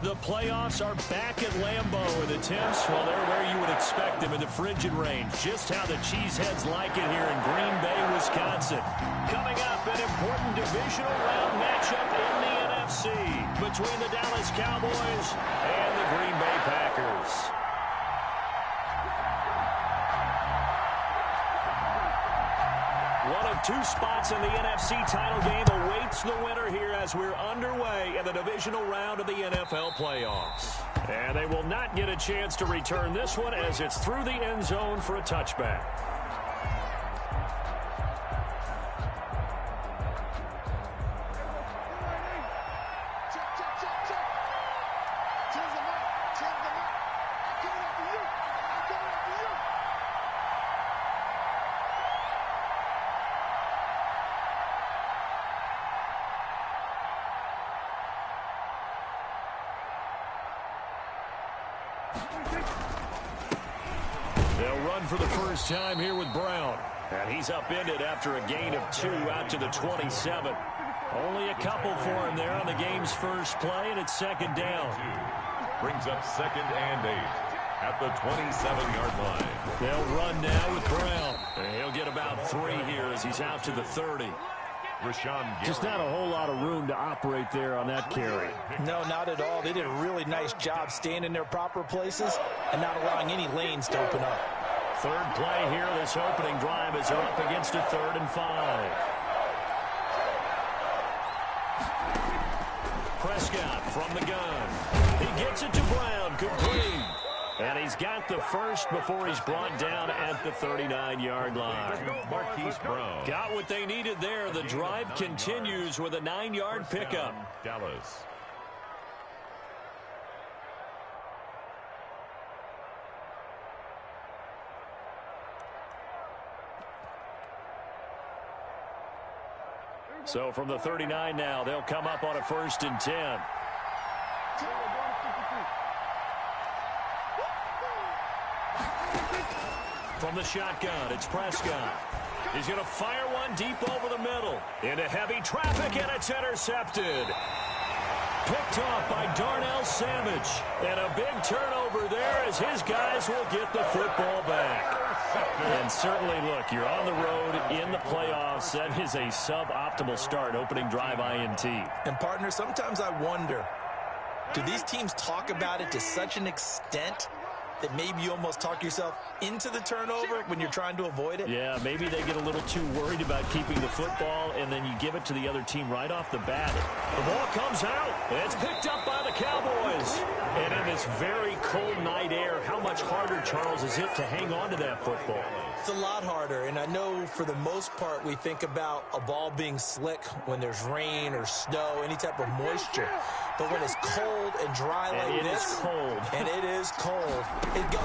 The playoffs are back at Lambeau, and the temps, well, they're where you would expect them in the frigid range. Just how the Cheeseheads like it here in Green Bay, Wisconsin. Coming up, an important divisional round matchup in the NFC between the Dallas Cowboys and the Green Bay Packers. One of two spots in the NFC title game awaits the winner here as we're underway in the divisional round of the NFL playoffs. And they will not get a chance to return this one as it's through the end zone for a touchback. They'll run for the first time here with Brown. And he's upended after a gain of 2 out to the 27. Only a couple for him there on the game's first play, and it's second down. Brings up 2nd and 8 at the 27-yard line. They'll run now with Brown. And he'll get about 3 here as he's out to the 30. Just not a whole lot of room to operate there on that carry. No, not at all. They did a really nice job staying in their proper places and not allowing any lanes to open up. Third play here, this opening drive as they're up against a 3rd and 5. Prescott from the gun. He gets it to Brown, complete. And he's got the first before he's brought down at the 39-yard line. Marquise Brown. Got what they needed there. The drive continues with a 9-yard pickup. Dallas. So from the 39 now, they'll come up on a 1st and 10. From the shotgun, it's Prescott. He's going to fire one deep over the middle. Into heavy traffic, and it's intercepted. Picked off by Darnell Savage. And a big turnover there as his guys will get the football back. And certainly, look, you're on the road in the playoffs. That is a suboptimal start, opening drive INT. And, partner, sometimes I wonder, do these teams talk about it to such an extent that maybe you almost talk yourself into the turnover when you're trying to avoid it? Yeah, maybe they get a little too worried about keeping the football, and then you give it to the other team right off the bat. The ball comes out. It's picked up by the Cowboys. And in this very cold night air, how much harder, Charles, is it to hang on to that football? It's a lot harder, and I know for the most part we think about a ball being slick when there's rain or snow, any type of moisture. But when it's cold and dry like this, and it is cold,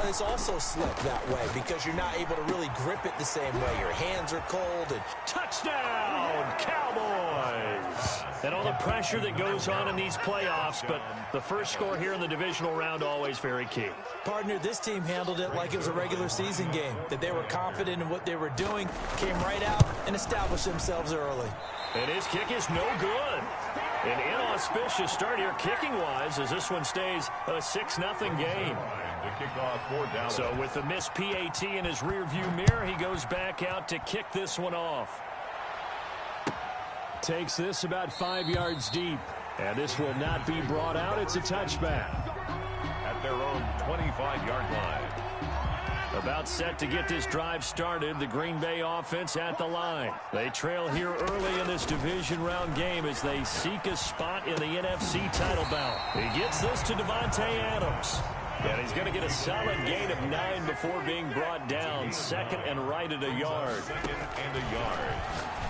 it's also slick that way because you're not able to really grip it the same way. Your hands are cold. And touchdown, Cowboys! And all the pressure that goes on in these playoffs, but the first score here in the divisional round always very key. Partner, this team handled it like it was a regular season game, that they were confident in what they were doing, came right out and established themselves early. And his kick is no good. An inauspicious start here kicking-wise as this one stays a 6-0 game. So with the missed PAT in his rearview mirror, he goes back out to kick this one off. Takes this about 5 yards deep. And this will not be brought out. It's a touchback. At their own 25-yard line. About set to get this drive started, the Green Bay offense at the line. They trail here early in this division round game as they seek a spot in the NFC title bout. He gets this to Davante Adams. And he's going to get a solid gain of 9 before being brought down. 2nd and right at a yard. 2nd and a yard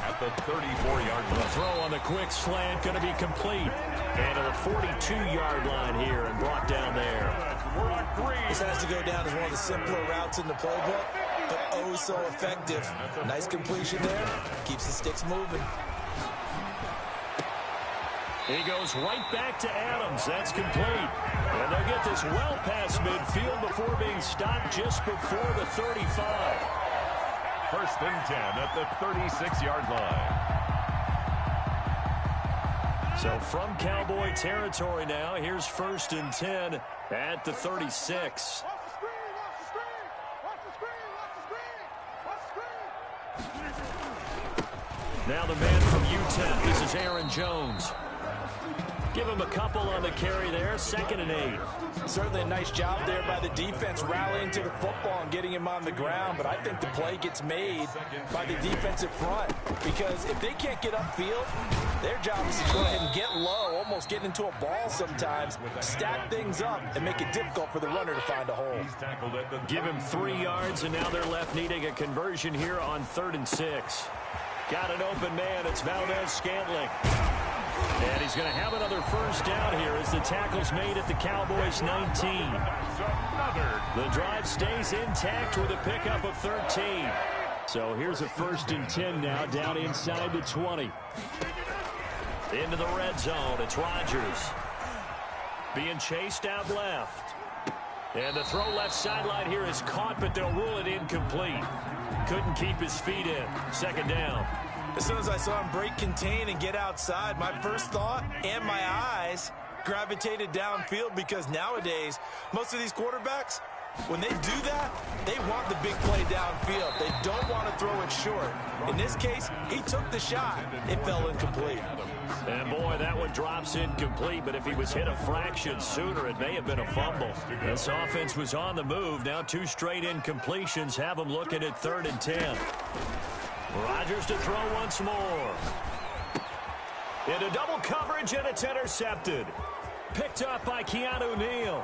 at the 34-yard line. The throw on the quick slant going to be complete. And to the 42-yard line here and brought down there. This has to go down as one of the simpler routes in the playbook, but oh so effective. Nice completion there. Keeps the sticks moving. He goes right back to Adams. That's complete. And they'll get this well past midfield before being stopped just before the 35. 1st and 10 at the 36-yard line. So from Cowboy territory now, here's 1st and 10 at the 36. Now the man from UTEP, this is Aaron Jones. Give him a couple on the carry there, 2nd and 8. Certainly a nice job there by the defense rallying to the football and getting him on the ground, but I think the play gets made by the defensive front because if they can't get upfield, their job is to go ahead and get low, almost get into a ball sometimes, stack things up, and make it difficult for the runner to find a hole. Give him 3 yards, and now they're left needing a conversion here on 3rd and 6. Got an open man. It's Valdez-Scantling. And he's going to have another 1st down here as the tackle's made at the Cowboys' 19. The drive stays intact with a pickup of 13. So here's a 1st and 10 now down inside the 20. Into the red zone. It's Rodgers. Being chased out left. And the throw left sideline here is caught, but they'll rule it incomplete. Couldn't keep his feet in. 2nd down. As soon as I saw him break contain and get outside, my first thought and my eyes gravitated downfield because nowadays, most of these quarterbacks, when they do that, they want the big play downfield. They don't want to throw it short. In this case, he took the shot. It fell incomplete. And boy, that one drops incomplete, but if he was hit a fraction sooner, it may have been a fumble. This offense was on the move. Now 2 straight incompletions have them looking at 3rd and 10. Rodgers to throw once more. Into double coverage, and it's intercepted. Picked up by Keanu Neal.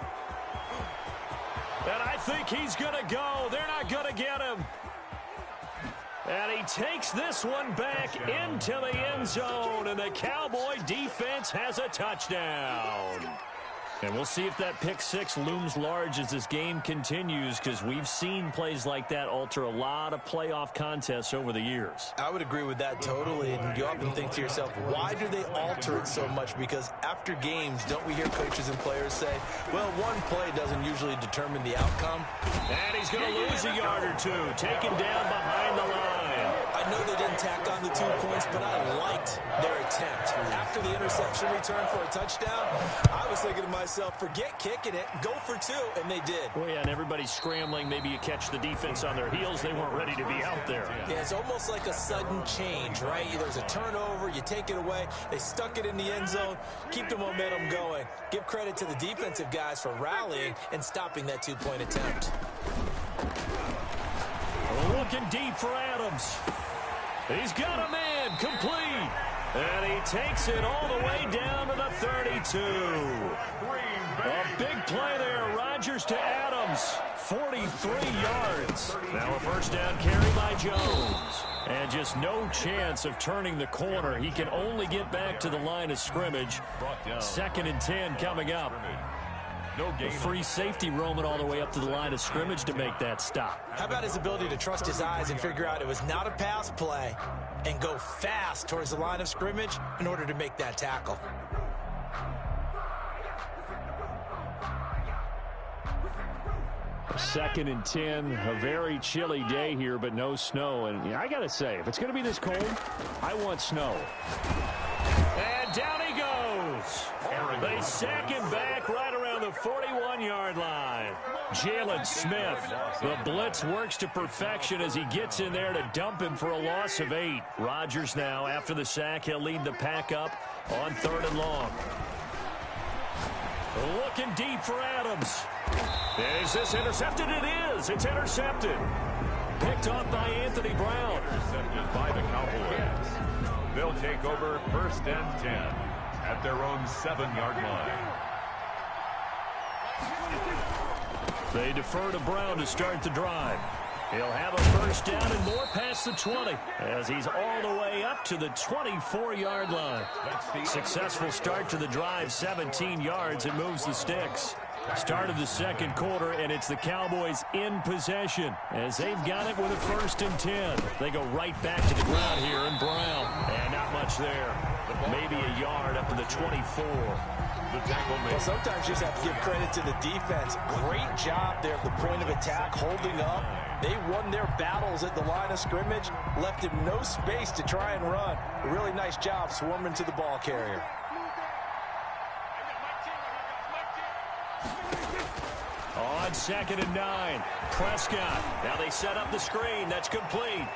And I think he's going to go. They're not going to get him. And he takes this one back into the end zone, and the Cowboy defense has a touchdown. And we'll see if that pick 6 looms large as this game continues, because we've seen plays like that alter a lot of playoff contests over the years. I would agree with that totally, and you often think to yourself, why do they alter it so much? Because after games, don't we hear coaches and players say, well, one play doesn't usually determine the outcome? And he's going to lose a yard or 2, taken down behind the line. I know they didn't tack on the 2 points, but I liked their attempt. After the interception return for a touchdown, I was thinking to myself, forget kicking it, go for 2, and they did. Well, yeah, and everybody's scrambling. Maybe you catch the defense on their heels. They weren't ready to be out there. Yeah, it's almost like a sudden change, right? There's a turnover, you take it away, they stuck it in the end zone, keep the momentum going. Give credit to the defensive guys for rallying and stopping that 2-point attempt. Looking deep for Adams. He's got a man, complete. And he takes it all the way down to the 32. A big play there. Rodgers to Adams. 43 yards. Now a 1st down carry by Jones. And just no chance of turning the corner. He can only get back to the line of scrimmage. 2nd and 10 coming up. A free safety roaming all the way up to the line of scrimmage to make that stop. How about his ability to trust his eyes and figure out it was not a pass play and go fast towards the line of scrimmage in order to make that tackle? Second and 10, a very chilly day here, but no snow. And I got to say, if it's going to be this cold, I want snow. And down he goes. They sack him back right around the 41-yard line. Jalen Smith, the blitz works to perfection as he gets in there to dump him for a loss of 8. Rodgers now, after the sack, he'll lead the pack up on 3rd and long. Looking deep for Adams. Is this intercepted? It is. It's intercepted. Picked off by Anthony Brown. Intercepted by the Cowboys. They'll take over 1st and 10 at their own 7-yard line. They defer to Brown to start the drive. He'll have a 1st down and more past the 20 as he's all the way up to the 24-yard line. Successful start to the drive, 17 yards, and moves the sticks. Start of the 2nd quarter, and it's the Cowboys in possession as they've got it with a 1st and 10. They go right back to the ground here, and Brown. And not much there. Maybe a yard up to the 24. Well, sometimes you just have to give credit to the defense. Great job there at the point of attack, holding up. They won their battles at the line of scrimmage, left him no space to try and run. A really nice job swarming to the ball carrier. on 2nd and 9. Prescott. Now they set up the screen. That's complete.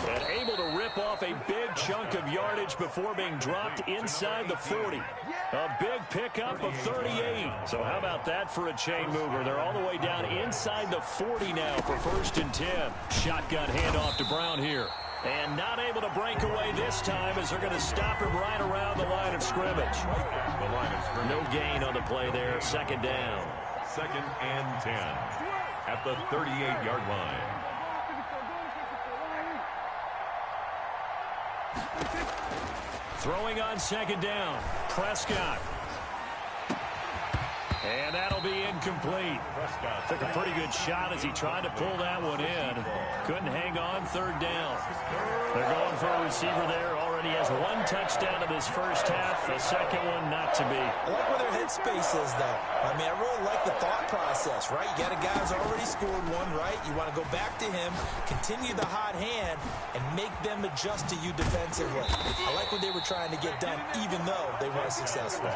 And able to rip off a big chunk of yardage before being dropped inside the 40. A big pickup of 38. So how about that for a chain mover? They're all the way down inside the 40 now for 1st and 10. Shotgun handoff to Brown here. And not able to break away this time as they're going to stop him right around the line of scrimmage. No gain on the play there. 2nd down. 2nd and 10 at the 38-yard line. Throwing on 2nd down. Prescott. And that'll be incomplete. Took a pretty good shot as he tried to pull that one in. Couldn't hang on. 3rd down. They're going for a receiver there. Already has 1 touchdown in this first half. The second one not to be. I like where their headspace is, though. I mean, I really like the thought process, right? You got a guy who's already scored one, right? You want to go back to him, continue the hot hand, and make them adjust to you defensively. I like what they were trying to get done, even though they weren't successful.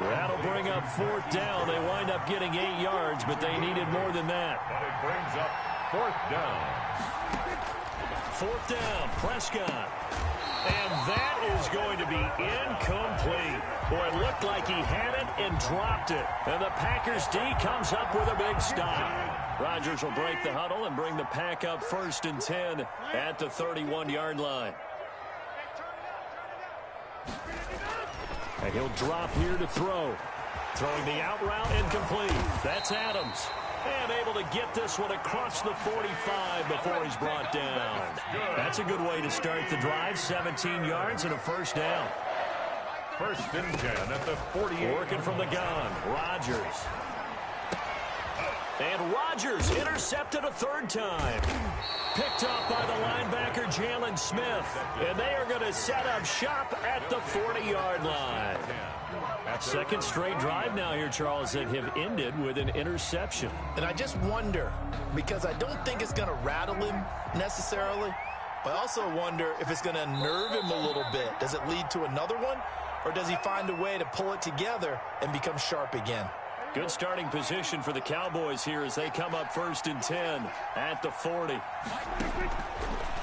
That'll bring up 4th down. They wind up getting 8 yards, but they needed more than that. And it brings up 4th down. 4th down, Prescott. And that is going to be incomplete. Boy, it looked like he had it and dropped it. And the Packers D comes up with a big stop. Rodgers will break the huddle and bring the pack up 1st and 10 at the 31-yard line. And he'll drop here to throw. Throwing the out route incomplete. That's Adams. And able to get this one across the 45 before he's brought down. That's a good way to start the drive. 17 yards and a 1st down. 1st and 10 at the 48. Working from the gun. Rodgers. And Rodgers intercepted a 3rd time. Picked up by the linebacker, Jalen Smith. And they are going to set up shop at the 40-yard line. 2nd straight drive now here, Charles, that have ended with an interception. And I just wonder, because I don't think it's going to rattle him necessarily, but I also wonder if it's going to unnerve him a little bit. Does it lead to another one, or does he find a way to pull it together and become sharp again? Good starting position for the Cowboys here as they come up 1st and 10 at the 40.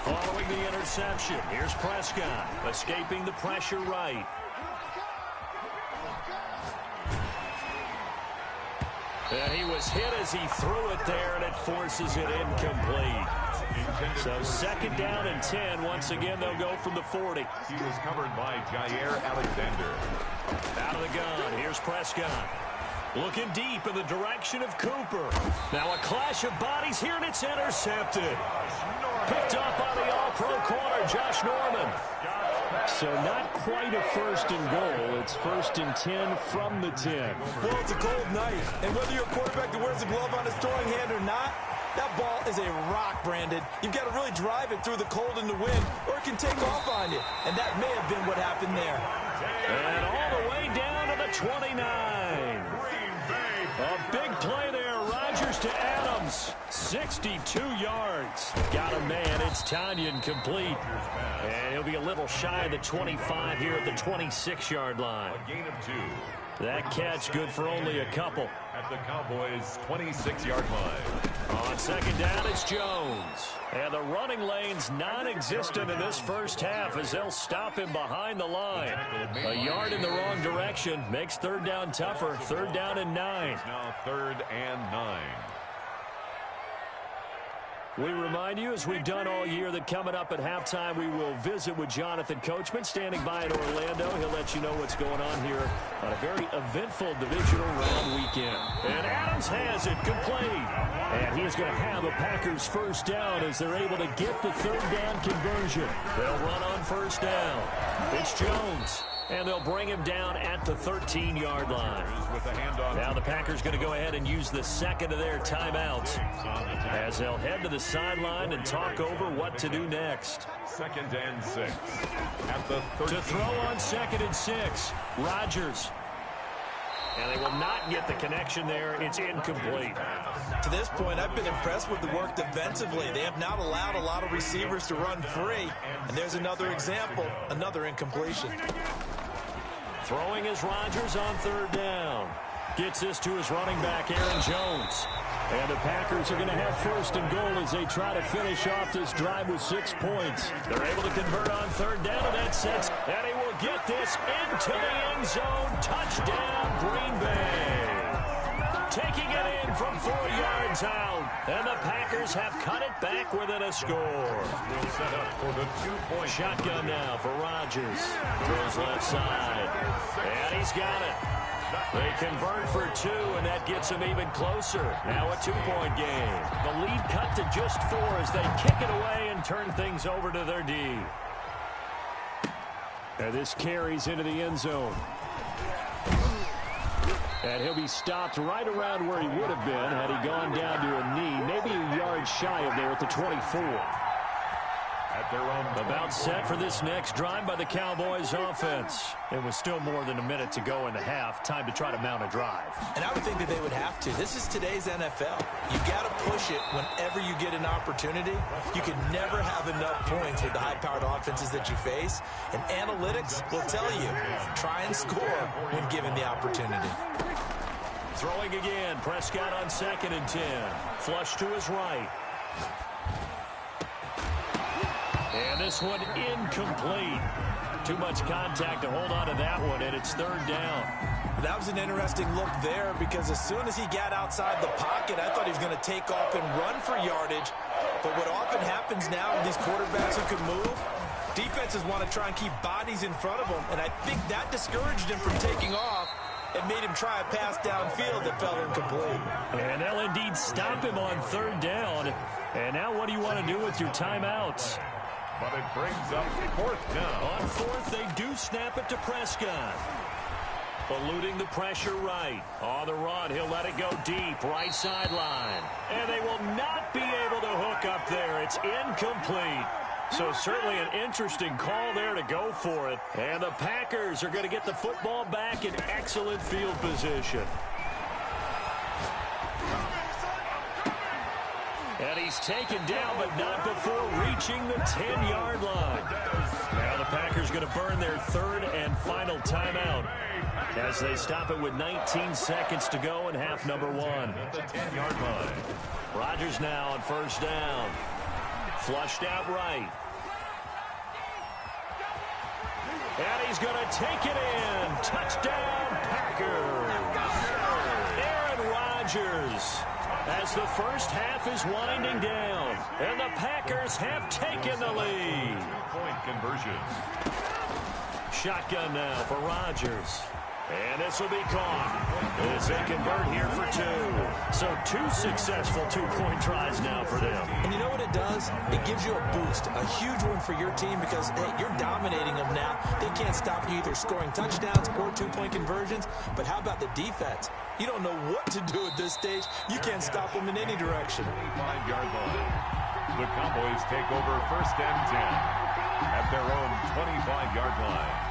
Following the interception, here's Prescott escaping the pressure right. And he was hit as he threw it there, and it forces it incomplete. So 2nd down and 10. Once again, they'll go from the 40. He was covered by Jair Alexander. Out of the gun, here's Prescott. Looking deep in the direction of Cooper. Now a clash of bodies here, and it's intercepted. Picked up by the all-pro corner, Josh Norman. So not quite a 1st and goal. It's 1st and 10 from the 10. Well, it's a cold night, and whether you're a quarterback that wears a glove on his throwing hand or not, that ball is a rock, Brandon. You've got to really drive it through the cold and the wind, or it can take off on you. And that may have been what happened there. And all the way down to the 29. A big play there. Rodgers to Adams. 62 yards. Got a man. It's Tanyan complete. And he'll be a little shy of the 25 here at the 26-yard line. A gain of 2. That catch good for only a couple. At the Cowboys' 26-yard line. On 2nd down, it's Jones. And the running lane's non-existent in this first half as they'll stop him behind the line. A yard in the wrong direction makes 3rd down tougher. 3rd down and 9. Now 3rd and 9. We remind you, as we've done all year, that coming up at halftime, we will visit with Jonathan Coachman, standing by in Orlando. He'll let you know what's going on here on a very eventful divisional round weekend. And Adams has it complete. And he is going to have a Packers 1st down as they're able to get the 3rd down conversion. They'll run on 1st down. It's Jones. And they'll bring him down at the 13-yard line. Now the Packers going to go ahead and use the 2nd of their timeouts as they'll head to the sideline and talk over what to do next. 2nd and 6. At the 13. To throw on 2nd and 6, Rodgers. And they will not get the connection there. It's incomplete. To this point, I've been impressed with the work defensively. They have not allowed a lot of receivers to run free. And there's another example, another incompletion. Throwing is Rodgers on 3rd down. Gets this to his running back, Aaron Jones. And the Packers are going to have first and goal as they try to finish off this drive with 6 points. They're able to convert on third down, and that sets. And he will get this into the end zone. Touchdown, Green Bay. Taking it in from 4 yards out. And the Packers have cut it back within a score. Will set up for the 2-point. Shotgun now for Rodgers. Throws left side. And he's got it. They convert for 2, and that gets them even closer. Now a 2-point game. The lead cut to just 4 as they kick it away and turn things over to their D. And this carries into the end zone. And he'll be stopped right around where he would have been had he gone down to a knee, maybe a yard shy of there at the 24. At their own About set for this next drive by the Cowboys offense. It was still more than a minute to go in the half. Time to try to mount a drive. And I would think that they would have to. This is today's NFL. You got to push it whenever you get an opportunity. You can never have enough points with the high-powered offenses that you face. And analytics will tell you, try and score when given the opportunity. Throwing again. Prescott on 2nd and 10. Flush to his right. And this one incomplete. Too much contact to hold on to that one, and it's third down. That was an interesting look there because as soon as he got outside the pocket, I thought he was going to take off and run for yardage. But what often happens now with these quarterbacks who can move, defenses want to try and keep bodies in front of them, and I think that discouraged him from taking off and made him try a pass downfield that fell incomplete. And they'll indeed stop him on third down. And now what do you want to do with your timeouts? But it brings up 4th down. On 4th, they do snap it to Prescott. Eluding the pressure right. On the run, he'll let it go deep, right sideline. And they will not be able to hook up there. It's incomplete. So certainly an interesting call there to go for it. And the Packers are going to get the football back in excellent field position. And he's taken down, but not before reaching the 10-yard line. Now the Packers going to burn their 3rd and final timeout as they stop it with 19 seconds to go in half number 1. At the 10-yard line. Rodgers now on 1st down. Flushed out right. And he's going to take it in. Touchdown, Packers. Aaron Rodgers. As the first half is winding down, and the Packers have taken the lead. 2-point conversion. Shotgun now for Rodgers. And this will be caught as they convert here for 2. So 2 successful 2-point tries now for them. And you know what it does? It gives you a boost, a huge one for your team because, hey, you're dominating them now. They can't stop you either scoring touchdowns or 2-point conversions. But how about the defense? You don't know what to do at this stage. You can't stop them in any direction. 25-yard line. The Cowboys take over 1st and 10 at their own 25-yard line.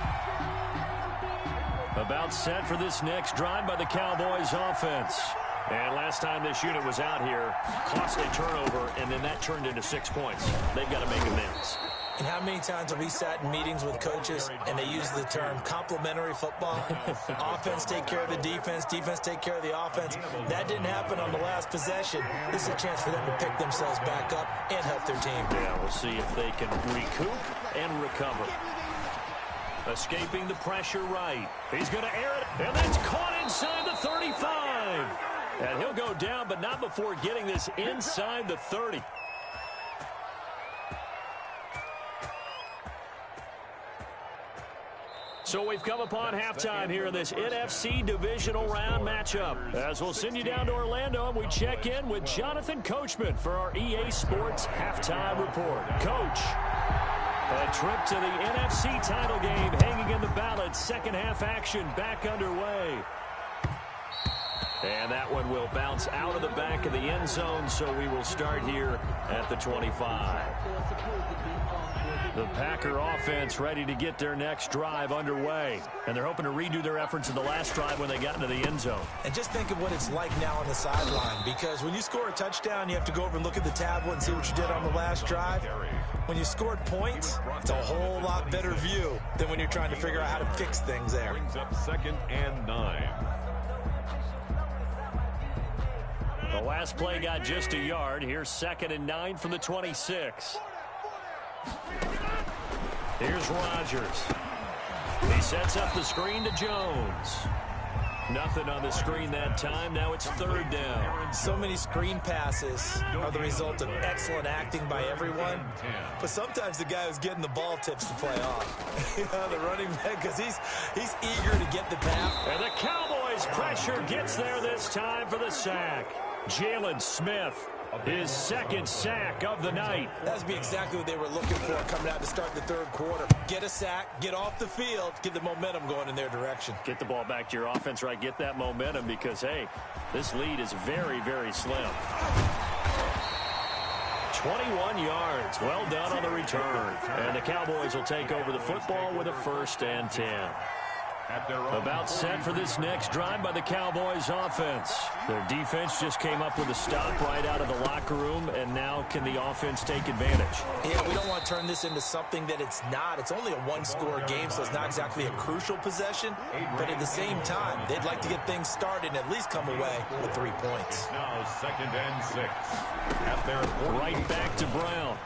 About set for this next drive by the Cowboys offense. And last time this unit was out here, costly turnover, and then that turned into 6 points. They've got to make amends. And how many times have we sat in meetings with coaches and they use the term complementary football? Offense take care of the defense, defense take care of the offense. That didn't happen on the last possession. This is a chance for them to pick themselves back up and help their team. Yeah, we'll see if they can recoup and recover. Escaping the pressure right. He's going to air it, and that's caught inside the 35. And he'll go down, but not before getting this inside the 30. So we've come upon halftime here in this NFC divisional round matchup. As we'll send you down to Orlando, and we check in with Jonathan Coachman for our EA Sports Halftime Report. Coach, a trip to the NFC title game hanging in the balance. Second half action back underway. And that one will bounce out of the back of the end zone, so we will start here at the 25. The Packer offense ready to get their next drive underway. And they're hoping to redo their efforts in the last drive when they got into the end zone. And just think of what it's like now on the sideline, because when you score a touchdown, you have to go over and look at the tablet and see what you did on the last drive. When you scored points, it's a whole lot better view than when you're trying to figure out how to fix things there. Brings up 2nd and 9. The last play got just a yard. Here's 2nd and 9 from the 26. Here's Rodgers. He sets up the screen to Jones. Nothing on the screen that time. Now it's 3rd down. So many screen passes are the result of excellent acting by everyone. But sometimes the guy who's getting the ball tips the play off. The running back, because he's eager to get the pass. And the Cowboys pressure gets there this time for the sack. Jalen Smith, his 2nd sack of the night. That's be exactly what they were looking for coming out to start the 3rd quarter. Get a sack, get off the field, get the momentum going in their direction. Get the ball back to your offense, right? Get that momentum because, hey, this lead is very, very slim. 21 yards. Well done on the return. And the Cowboys will take over the football with a 1st and 10. About set for this next drive by the Cowboys offense. Their defense just came up with a stop right out of the locker room, and now can the offense take advantage? Yeah, we don't want to turn this into something that it's not. It's only a one-score game, so it's not exactly a crucial possession. But at the same time, they'd like to get things started and at least come away with 3 points. Now 2nd and 6. At their right back to Brown.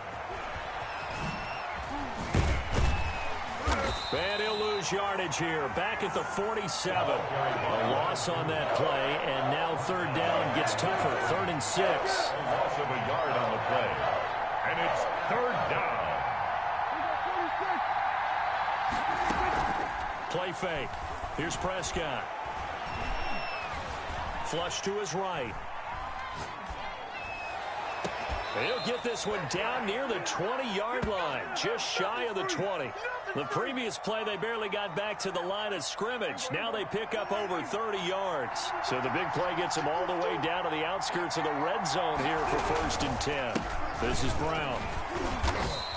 And he'll lose yardage here. Back at the 47. A loss on that play, and now 3rd down gets tougher. 3rd and 6. Loss of a yard on the play. And it's 3rd down. Play fake. Here's Prescott. Flush to his right. He'll get this one down near the 20-yard line, just shy of the 20. The previous play, they barely got back to the line of scrimmage. Now they pick up over 30 yards. So the big play gets them all the way down to the outskirts of the red zone here for 1st and 10. This is Brown.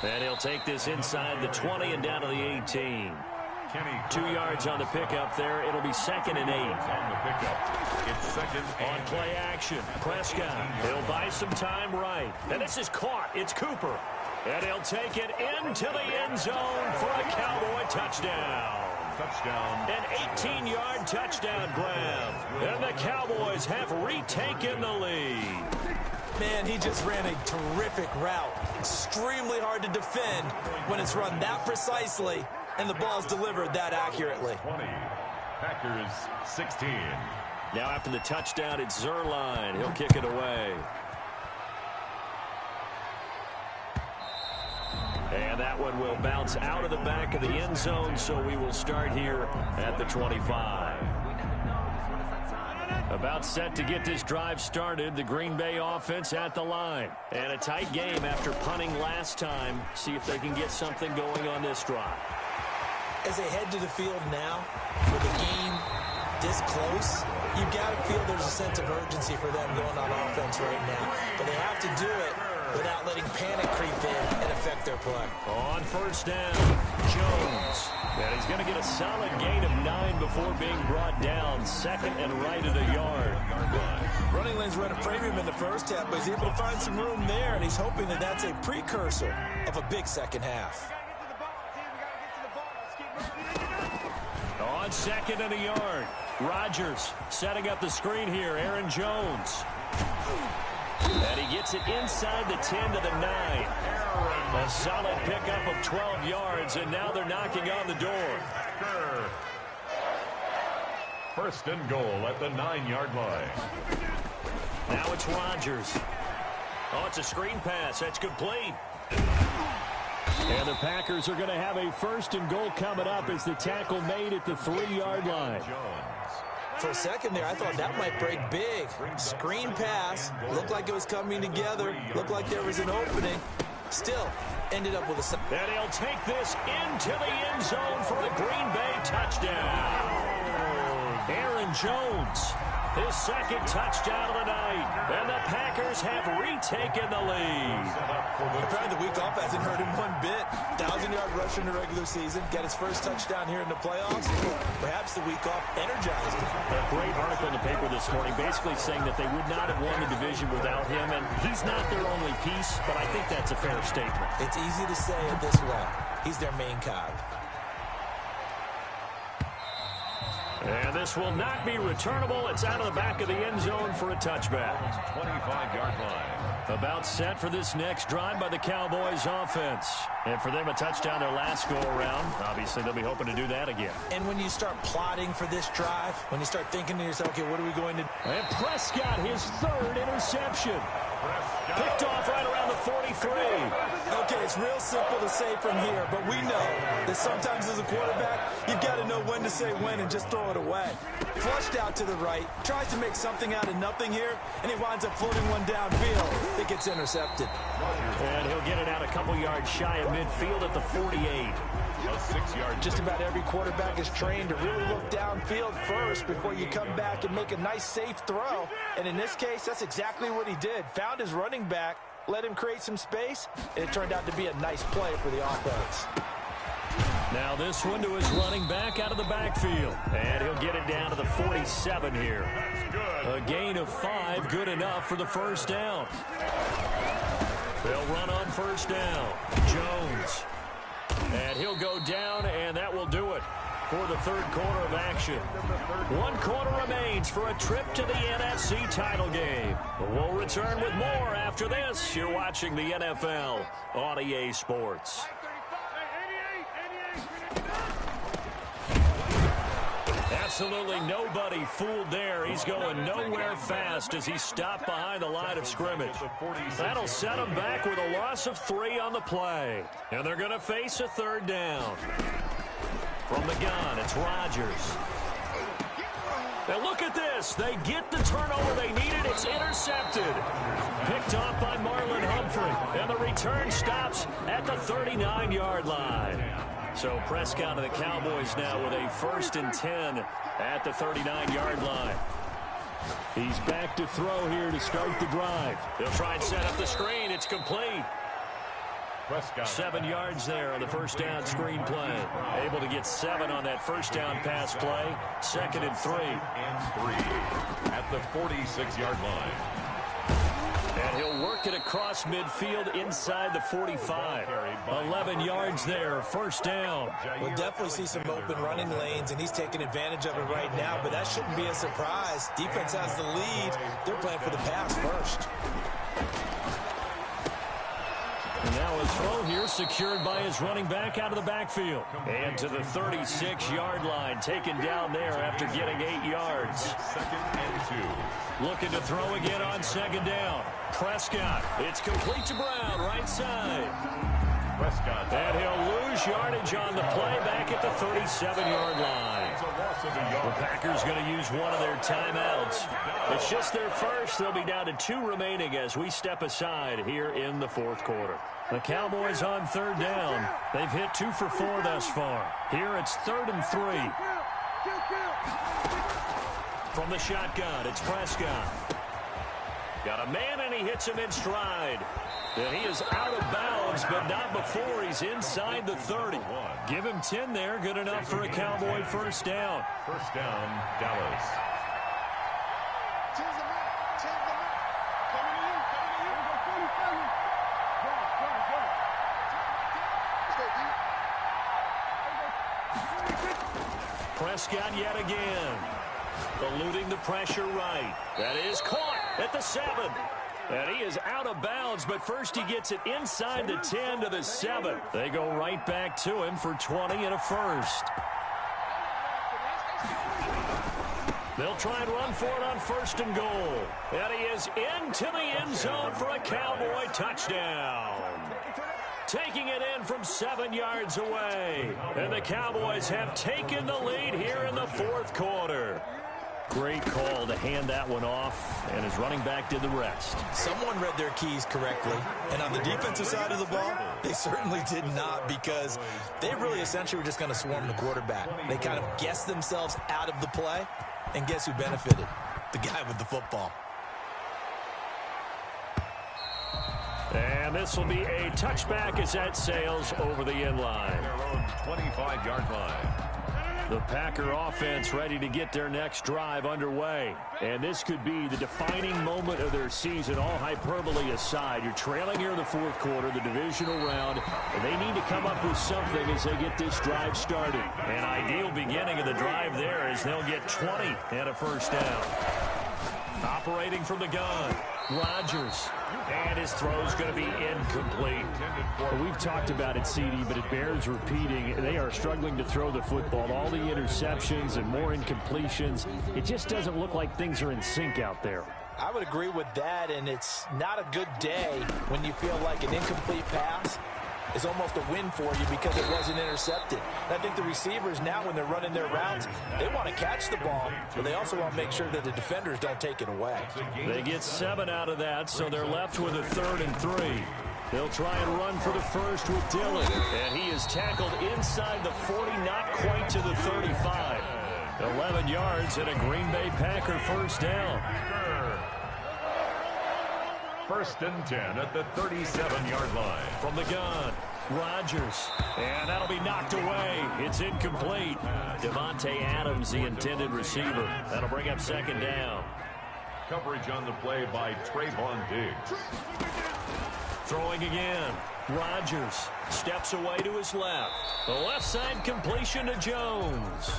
And he'll take this inside the 20 and down to the 18. 2 yards on the pickup there. It'll be 2nd and 8. On the pickup. It's 2nd on play action. Prescott. He'll buy some time right. And this is caught. It's Cooper. And he'll take it into the end zone for a Cowboy touchdown. An 18-yard touchdown grab. And the Cowboys have retaken the lead. Man, he just ran a terrific route. Extremely hard to defend when it's run that precisely and the ball's delivered that accurately. 20. Packers 16. Now after the touchdown, it's Zuerlein. He'll kick it away. And that one will bounce out of the back of the end zone, so we will start here at the 25. About set to get this drive started, the Green Bay offense at the line. And a tight game after punting last time. See if they can get something going on this drive. As they head to the field now, with the game this close, you've got to feel there's a sense of urgency for them going on offense right now. But they have to do it without letting panic creep in and affect their play. On 1st down, Jones. And he's going to get a solid gain of 9 before being brought down. 2nd and right at a yard. Running lanes were at a premium in the first half, but he's able to find some room there, and he's hoping that that's a precursor of a big second half. On 2nd and a yard, Rodgers setting up the screen here. Aaron Jones. And he gets it inside the 10 to the 9. A solid pickup of 12 yards, and now they're knocking on the door. 1st and goal at the 9-yard line. Now it's Rodgers. Oh, it's a screen pass. That's complete. And the Packers are going to have a 1st and goal coming up as the tackle made at the 3-yard line. For a second there, I thought that might break big. Screen pass. Looked like it was coming together. Looked like there was an opening. Still, ended up with a... And he'll take this into the end zone for a Green Bay touchdown. Aaron Jones, his 2nd touchdown of the night. And the Packers have retaken the lead. Apparently the week off hasn't hurt him one bit. 1,000-yard rush in the regular season. Got his 1st touchdown here in the playoffs. Perhaps the week off energized him. A great article in the paper this morning basically saying that they would not have won the division without him. And he's not their only piece, but I think that's a fair statement. It's easy to say it this way. He's their main cog. And this will not be returnable. It's out of the back of the end zone for a touchback. 25-yard line. About set for this next drive by the Cowboys offense. And for them, a touchdown their last go-around. Obviously, they'll be hoping to do that again. And when you start plotting for this drive, when you start thinking to yourself, okay, what are we going to do? And Prescott, his third interception. Picked off right around the 43. Okay, it's real simple to say from here, but we know that sometimes as a quarterback, you've got to know when to say when and just throw it away. Flushed out to the right, tries to make something out of nothing here, and he winds up floating one downfield. It gets intercepted. And he'll get it out a couple yards shy of midfield at the 48. A 6-yard. Just about every quarterback is trained to really look downfield first before you come back and make a nice, safe throw. And in this case, that's exactly what he did. Found his running back, let him create some space, and it turned out to be a nice play for the offense. Now this one to his running back out of the backfield. And he'll get it down to the 47 here. A gain of 5, good enough for the first down. They'll run on first down. Jones. And he'll go down, and that will do it for the third quarter of action. 1 quarter remains for a trip to the NFC title game. We'll return with more after this. You're watching the NFL on EA Sports. Absolutely nobody fooled there. He's going nowhere fast as he stopped behind the line of scrimmage. That'll set him back with a loss of 3 on the play. And they're going to face a third down. From the gun, it's Rodgers. Now look at this. They get the turnover they needed. It's intercepted. Picked off by Marlon Humphrey. And the return stops at the 39-yard line. So Prescott and the Cowboys now with a 1st and 10 at the 39-yard line. He's back to throw here to start the drive. They'll try and set up the screen. It's complete. Prescott. 7 yards there on the first down screen play. Able to get 7 on that first down pass play. 2nd and 3. At the 46-yard line. And he'll work it across midfield inside the 45. 11 yards there, first down. We'll definitely see some open running lanes, and he's taking advantage of it right now, but that shouldn't be a surprise. Defense has the lead. They're playing for the pass first. And now his throw here secured by his running back out of the backfield. And to the 36-yard line, taken down there after getting 8 yards. 2nd and 2. Looking to throw again on 2nd down. Prescott, it's complete to Brown, right side. Prescott. And he'll lose yardage on the play back at the 37-yard line. The Packers going to use one of their timeouts. It's just their first. They'll be down to 2 remaining as we step aside here in the 4th quarter. The Cowboys on 3rd down. They've hit 2 for 4 thus far. Here it's 3rd and 3. From the shotgun, it's Prescott. Got a man, and he hits him in stride. And he is out of bounds, but not before he's inside the 30. Give him 10 there, good enough for a Cowboy first down. First down, Dallas. Prescott yet again. Eluding the pressure right. That is caught at the 7. And he is out of bounds, but first he gets it inside the 10 to the 7. They go right back to him for 20 and a first. They'll try and run for it on 1st and goal. And he is into the end zone for a Cowboy touchdown. Taking it in from 7 yards away. And the Cowboys have taken the lead here in the 4th quarter. Great call to hand that one off, and his running back did the rest. Someone read their keys correctly, and on the defensive side of the ball, they certainly did not, because they really essentially were just going to swarm the quarterback. They kind of guessed themselves out of the play, and guess who benefited? The guy with the football. And this will be a touchback as that sails over the end line. Their own 25-yard line. The Packer offense ready to get their next drive underway. And this could be the defining moment of their season, all hyperbole aside. You're trailing here in the fourth quarter, the divisional round, and they need to come up with something as they get this drive started. An ideal beginning of the drive there as they'll get 20 and a first down. Operating from the gun, Rodgers. And his throw's going to be incomplete. Well, we've talked about it, CD, but it bears repeating. They are struggling to throw the football. All the interceptions and more incompletions. It just doesn't look like things are in sync out there. I would agree with that, and it's not a good day when you feel like an incomplete pass is almost a win for you because it wasn't intercepted. And I think the receivers now, when they're running their routes, they want to catch the ball, but they also want to make sure that the defenders don't take it away. They get 7 out of that, so they're left with a 3rd and 3. They'll try and run for the first with Dillon, and he is tackled inside the 40, not quite to the 35. 11 yards and a Green Bay Packer first down. 1st and 10 at the 37-yard line. From the gun, Rodgers. And that'll be knocked away. It's incomplete. Devontae Adams, the intended receiver. That'll bring up 2nd down. Coverage on the play by Trayvon Diggs. Throwing again. Rodgers steps away to his left. The left side completion to Jones.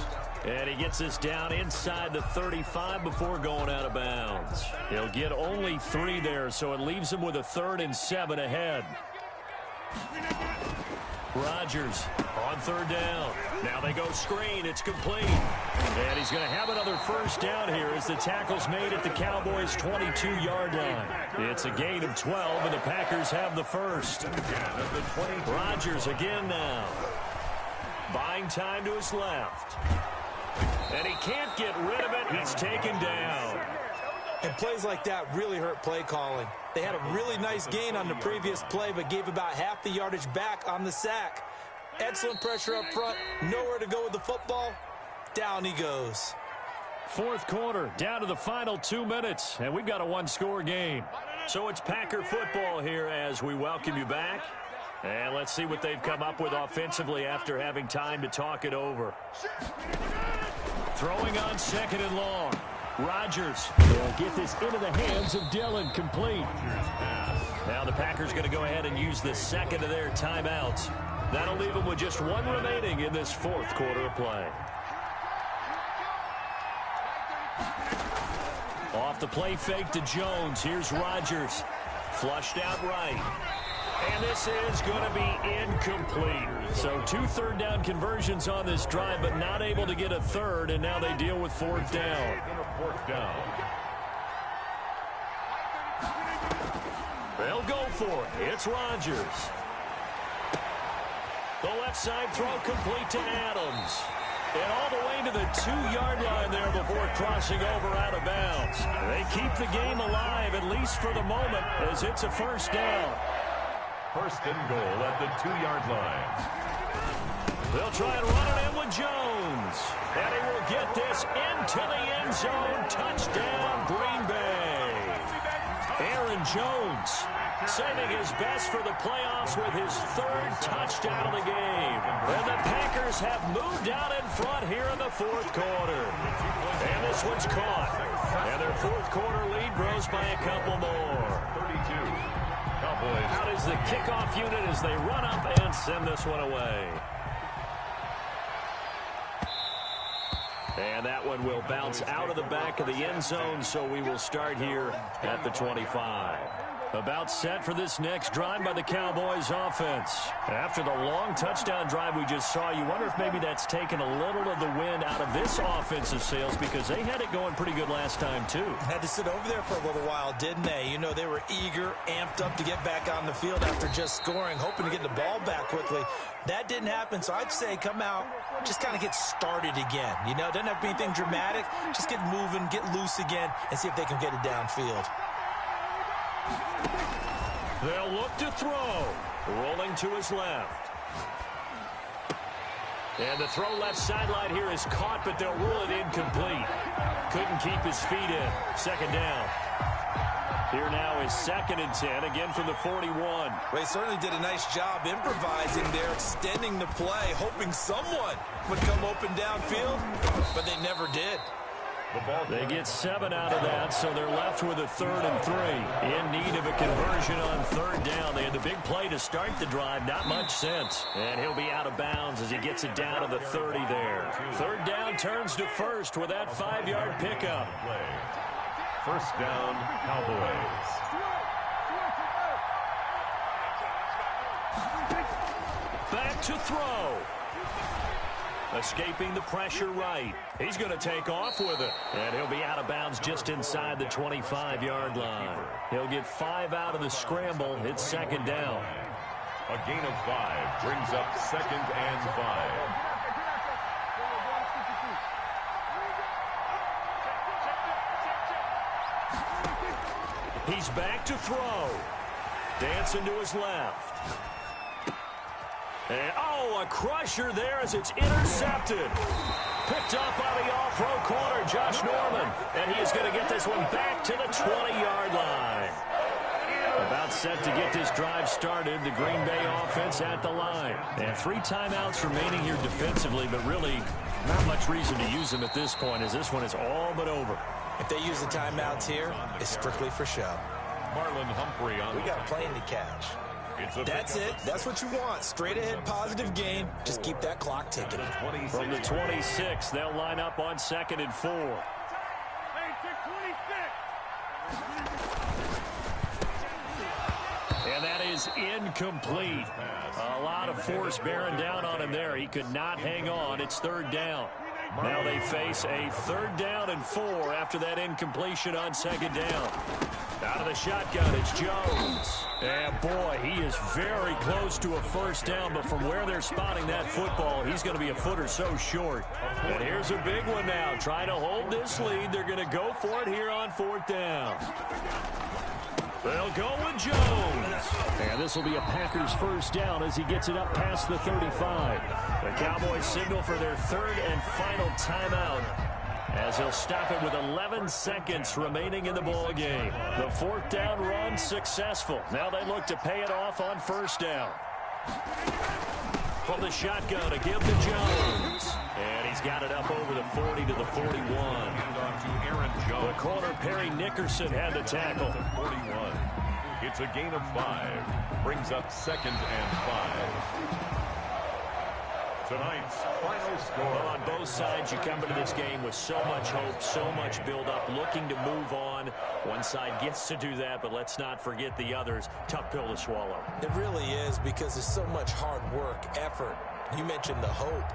And he gets this down inside the 35 before going out of bounds. He'll get only 3 there, so it leaves him with a 3rd and 7 ahead. Rodgers on 3rd down. Now they go screen. It's complete. And he's going to have another first down here as the tackle's made at the Cowboys' 22-yard line. It's a gain of 12, and the Packers have the first. Rodgers again now. Buying time to his left. And he can't get rid of it. He's taken down. And plays like that really hurt play calling. They had a really nice gain on the previous play, but gave about half the yardage back on the sack. Excellent pressure up front. Nowhere to go with the football. Down he goes. Fourth quarter, down to the final 2 minutes, and we've got a 1-score game. So it's Packer football here as we welcome you back. And let's see what they've come up with offensively after having time to talk it over. Throwing on 2nd and long. Rodgers will get this into the hands of Dillon, complete. Now the Packers going to go ahead and use the 2nd of their timeouts. That'll leave them with just 1 remaining in this fourth quarter of play. Off the play fake to Jones. Here's Rodgers. Flushed out right. And this is going to be incomplete. So 2 3rd-down conversions on this drive, but not able to get a 3rd, and now they deal with 4th down. They'll go for it. It's Rodgers. The left side throw complete to Adams. And all the way to the 2-yard line there before crossing over out of bounds. They keep the game alive, at least for the moment, as it's a first down. 1st and goal at the 2-yard line. They'll try and run it in with Jones. And he will get this into the end zone. Touchdown, Green Bay. Aaron Jones saving his best for the playoffs with his 3rd touchdown of the game. And the Packers have moved out in front here in the fourth quarter. And this one's caught. And their fourth quarter lead grows by a couple more. 32. Cowboys. Out is the kickoff unit as they run up and send this one away. And that one will bounce out of the back of the end zone, so we will start here at the 25. About set for this next drive by the Cowboys offense. After the long touchdown drive we just saw, you wonder if maybe that's taken a little of the wind out of this offensive sails because they had it going pretty good last time too. Had to sit over there for a little while, didn't they? You know, they were eager, amped up to get back on the field after just scoring, hoping to get the ball back quickly. That didn't happen, so I'd say come out, just kind of get started again. You know, it doesn't have to be anything dramatic. Just get moving, get loose again, and see if they can get it downfield. They'll look to throw. Rolling to his left. And the throw left sideline here is caught, but they'll rule it incomplete. Couldn't keep his feet in. 2nd down. Here now is 2nd and 10, again from the 41. Well, they certainly did a nice job improvising there, extending the play, hoping someone would come open downfield, but they never did. They get 7 out of that, so they're left with a 3rd and 3. In need of a conversion on 3rd down. They had the big play to start the drive, not much sense. And he'll be out of bounds as he gets it down to the 30 there. 3rd down turns to 1st with that 5-yard pickup. 1st down, Cowboys. Back to throw. Escaping the pressure right. He's going to take off with it. And he'll be out of bounds just inside the 25-yard line. He'll get 5 out of the scramble. It's 2nd down. A gain of 5 brings up 2nd and 5. He's back to throw. Dancing to his left. And, a crusher there as it's intercepted. Picked up by the all-pro corner, Josh Norman. And he is going to get this one back to the 20-yard line. About set to get this drive started, the Green Bay offense at the line. And 3 timeouts remaining here defensively, but really not much reason to use them at this point, as this one is all but over. If they use the timeouts here, it's strictly for show. Marlon Humphrey on. We got a plane to catch. That's it. That's what you want. Straight ahead, positive gain. Just keep that clock ticking. From the 26, they'll line up on 2nd and 4. And that is incomplete. A lot of force bearing down on him there. He could not hang on. It's 3rd down. Now they face a 3rd down and 4 after that incompletion on 2nd down. Out of the shotgun, it's Jones. And boy, he is very close to a 1st down, but from where they're spotting that football, he's going to be a foot or so short. And here's a big one now. Trying to hold this lead. They're going to go for it here on 4th down. They'll go with Jones. And this will be a Packers 1st down as he gets it up past the 35. The Cowboys signal for their 3rd and final timeout, as he'll stop it with 11 seconds remaining in the ball game. The 4th down run successful. Now they look to pay it off on 1st down. From the shotgun to give to Jones. And he's got it up over the 40 to the 41. The corner, Perry Nickerson, had the tackle. 41. It's a gain of 5. Brings up 2nd and 5. Tonight's final score. Well, on both sides, you come into this game with so much hope, so much build-up, looking to move on. One side gets to do that, but let's not forget the others. Tough pill to swallow. It really is, because there's so much hard work, effort. You mentioned the hope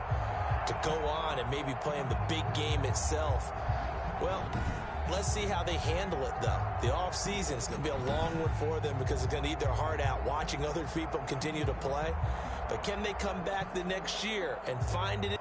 to go on and maybe play in the big game itself. Well, let's see how they handle it, though. The offseason is going to be a long one for them, because they're going to eat their heart out watching other people continue to play. But can they come back the next year and find it?